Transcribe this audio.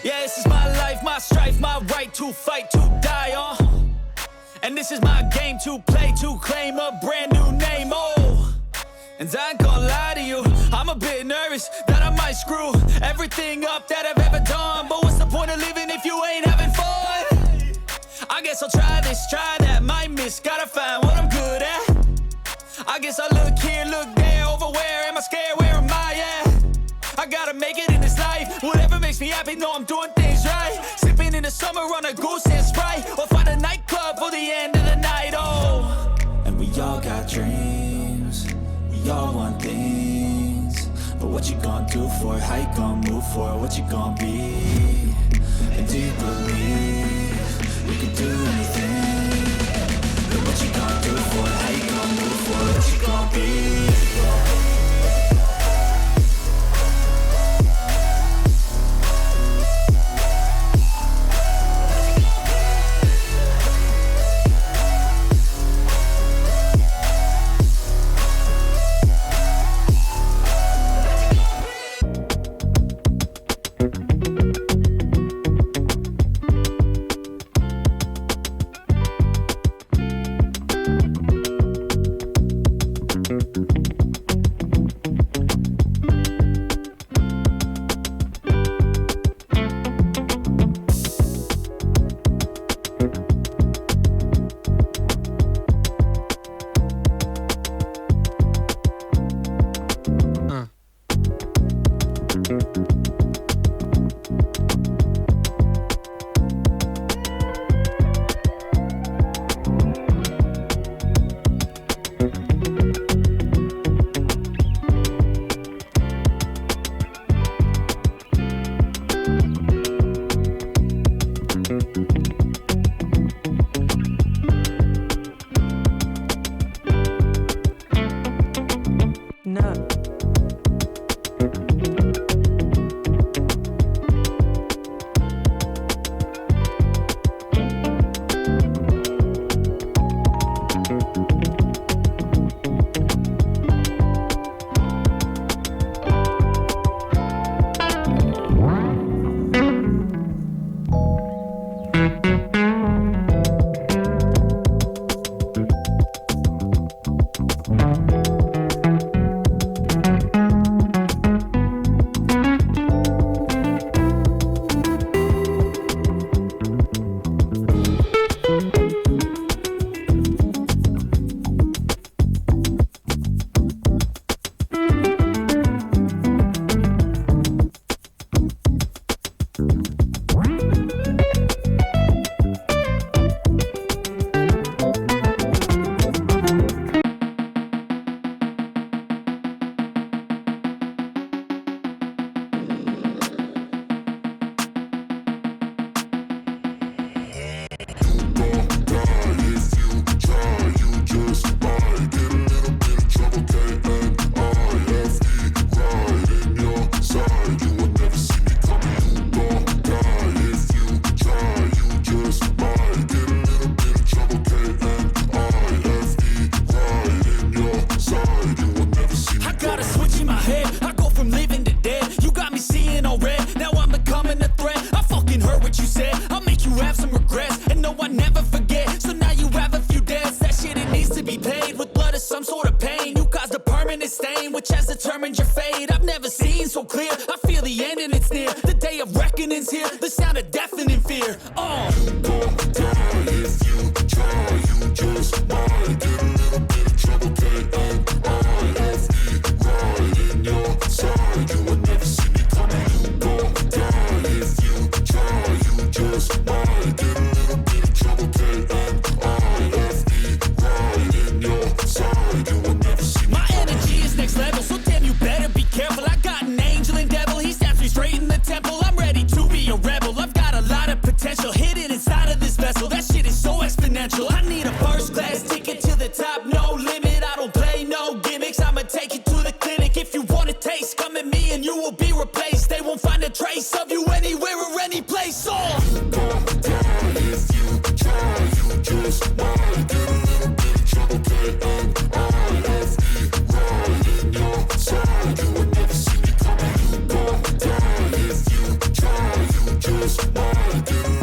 Yeah, this is my life, my strife, my right to fight, to die on. And this is my game to play, to claim a brand new name, oh. And I ain't gonna lie to you, I'm a bit nervous that I might screw everything up that I've ever done. But what's the point of living if you ain't having fun? I guess I'll try this, try that, might miss, gotta find what I'm good at. I guess I look here, look there, over where am I scared, where am I at? I gotta make it in this life, whatever makes me happy, know I'm doing things right. Sipping in the summer on a goose and Sprite, or find a nightclub for the end of the night, oh. And we all got dreams, we all want things. But what you gonna do for it, how you gonna move for it, what you gonna be? And do you believe you can do anything? But what you gonna do for it, how you gonna move for it, what you gonna be? Straight in the temple, I'm ready to be a rebel. I've got a lot of potential hidden inside of this vessel. somebody.